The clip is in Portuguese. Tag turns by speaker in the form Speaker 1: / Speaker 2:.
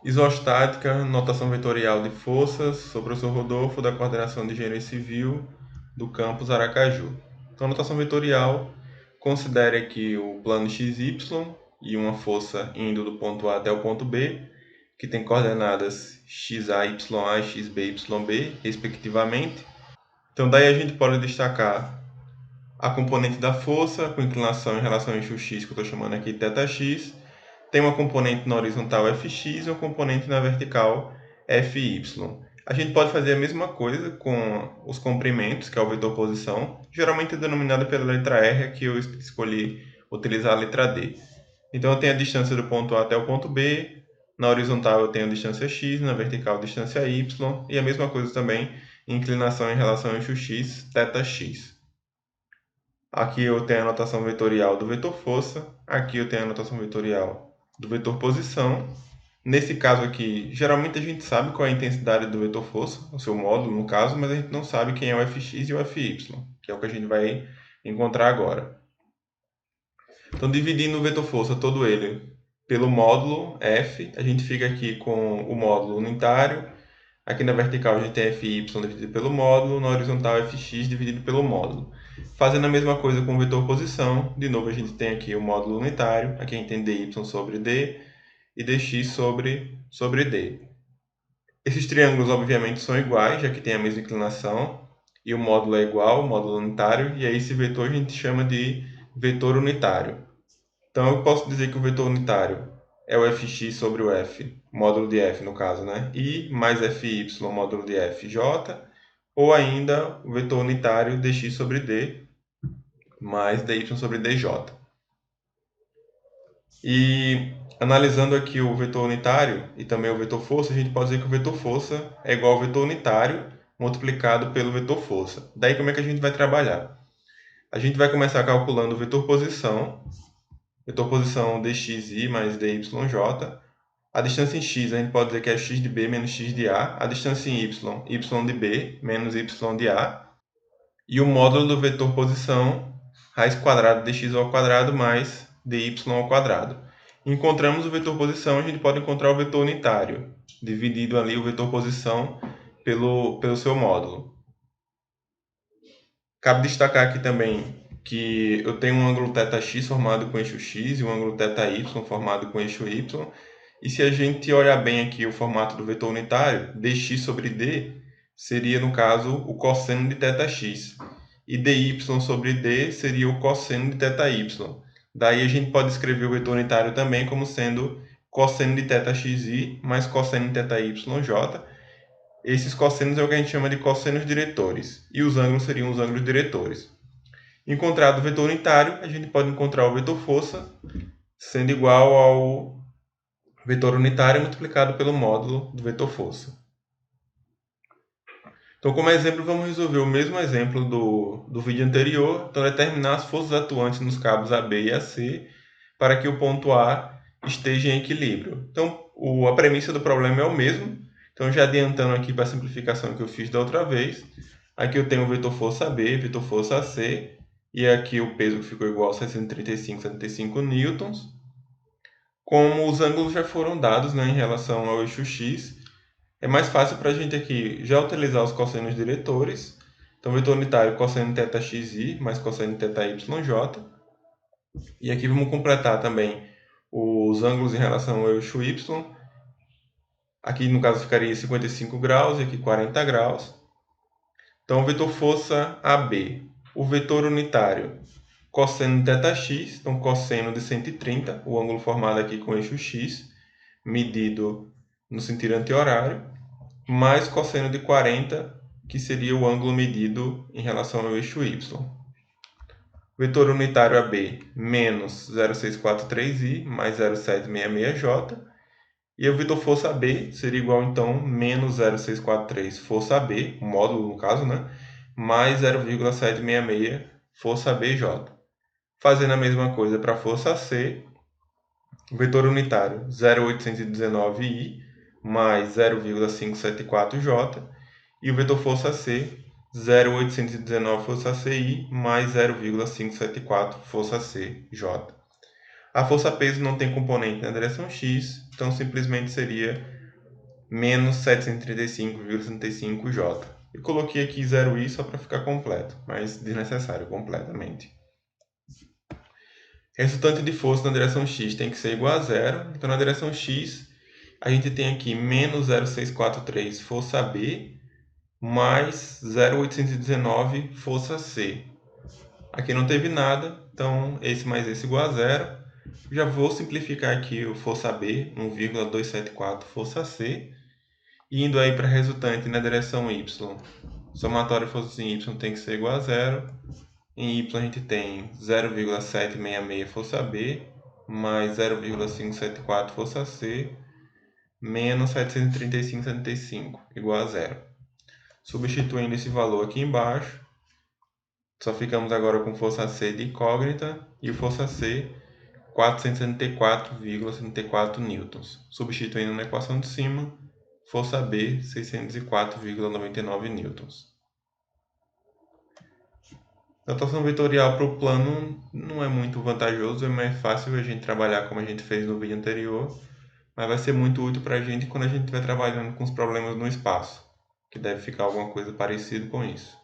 Speaker 1: Isostática, notação vetorial de forças, sou o professor Rodolfo, da Coordenação de Engenharia Civil do campus Aracaju. Então, notação vetorial, considere aqui o plano XY e uma força indo do ponto A até o ponto B, que tem coordenadas XA, YA e XB, YB, respectivamente. Então, daí a gente pode destacar a componente da força, com inclinação em relação ao eixo X, que eu estou chamando aqui de θx, tem uma componente na horizontal Fx e uma componente na vertical Fy. A gente pode fazer a mesma coisa com os comprimentos, que é o vetor posição, geralmente é denominado pela letra R, aqui eu escolhi utilizar a letra D. Então eu tenho a distância do ponto A até o ponto B, na horizontal eu tenho a distância x, na vertical a distância y, e a mesma coisa também, inclinação em relação ao eixo x, θx. Aqui eu tenho a notação vetorial do vetor força, aqui eu tenho a notação vetorial do vetor posição. Nesse caso aqui, geralmente a gente sabe qual é a intensidade do vetor força, o seu módulo no caso, mas a gente não sabe quem é o Fx e o Fy, que é o que a gente vai encontrar agora. Então, dividindo o vetor força todo ele pelo módulo F, a gente fica aqui com o módulo unitário. Aqui na vertical a gente tem Fy dividido pelo módulo, na horizontal Fx dividido pelo módulo. Fazendo a mesma coisa com o vetor posição, de novo a gente tem aqui o módulo unitário, aqui a gente tem dy sobre d e dx sobre d. Esses triângulos obviamente são iguais, já que tem a mesma inclinação, e o módulo é igual, o módulo unitário, e aí esse vetor a gente chama de vetor unitário. Então eu posso dizer que o vetor unitário é o Fx sobre o F, módulo de F no caso, né? I mais Fy, módulo de Fj, ou ainda o vetor unitário dx sobre d mais dy sobre dj. E analisando aqui o vetor unitário e também o vetor força, a gente pode dizer que o vetor força é igual ao vetor unitário multiplicado pelo vetor força. Daí como é que a gente vai trabalhar? A gente vai começar calculando o vetor posição dxi mais dyj. A distância em x a gente pode dizer que é x de b menos x de a. A distância em y de b menos y de a. E o módulo do vetor posição, raiz quadrada de x ao quadrado mais dy ao quadrado. Encontramos o vetor posição, a gente pode encontrar o vetor unitário, dividido ali o vetor posição pelo seu módulo. Cabe destacar aqui também que eu tenho um ângulo θx formado com eixo x e um ângulo θy formado com eixo y. E se a gente olhar bem aqui o formato do vetor unitário, dx sobre d seria, no caso, o cosseno de θx. E dy sobre d seria o cosseno de θy. Daí a gente pode escrever o vetor unitário também como sendo cosseno de θxi mais cosseno de θyj. Esses cossenos é o que a gente chama de cossenos diretores. E os ângulos seriam os ângulos diretores. Encontrado o vetor unitário, a gente pode encontrar o vetor força sendo igual ao vetor unitário multiplicado pelo módulo do vetor força. Então, como exemplo, vamos resolver o mesmo exemplo do vídeo anterior. Então, determinar as forças atuantes nos cabos AB e AC para que o ponto A esteja em equilíbrio. Então, a premissa do problema é o mesmo. Então, já adiantando aqui para a simplificação que eu fiz da outra vez, aqui eu tenho o vetor força B, vetor força AC, e aqui o peso ficou igual a 635,75 newtons. Como os ângulos já foram dados, né, em relação ao eixo X, é mais fácil para a gente aqui já utilizar os cossenos diretores. Então, vetor unitário cosseno θxi mais cosseno θyj. E aqui vamos completar também os ângulos em relação ao eixo y. Aqui, no caso, ficaria 55 graus e aqui 40 graus. Então, vetor força AB. O vetor unitário cosseno de θx, então cosseno de 130, o ângulo formado aqui com o eixo x, medido no sentido anti-horário, mais cosseno de 40, que seria o ângulo medido em relação ao eixo y. Vetor unitário AB menos 0,643i mais 0,766j. E o vetor força AB seria igual, então, menos 0,643 força AB, o módulo no caso, né? Mais 0,766 força BJ. Fazendo a mesma coisa para a força C, o vetor unitário 0,819i mais 0,574j. E o vetor força C, 0,819 força CI mais 0,574 força CJ. A força peso não tem componente na direção x, então simplesmente seria menos 735,65J. Eu coloquei aqui 0i só para ficar completo, mas desnecessário completamente. Resultante de força na direção x tem que ser igual a zero. Então, na direção x, a gente tem aqui menos 0,643 força B mais 0,819 força C. Aqui não teve nada, então esse mais esse igual a zero. Já vou simplificar aqui o força B, 1,274 força C. E indo aí para a resultante na direção y, somatório de forças em y tem que ser igual a zero. Em y a gente tem 0,766 força B mais 0,574 força C menos 735,75 igual a zero. Substituindo esse valor aqui embaixo, só ficamos agora com força C de incógnita e o força C 474,74 newtons. Substituindo na equação de cima, força B 604,99 newtons. A notação vetorial para o plano não é muito vantajoso, é mais fácil a gente trabalhar como a gente fez no vídeo anterior, mas vai ser muito útil para a gente quando a gente estiver trabalhando com os problemas no espaço, que deve ficar alguma coisa parecida com isso.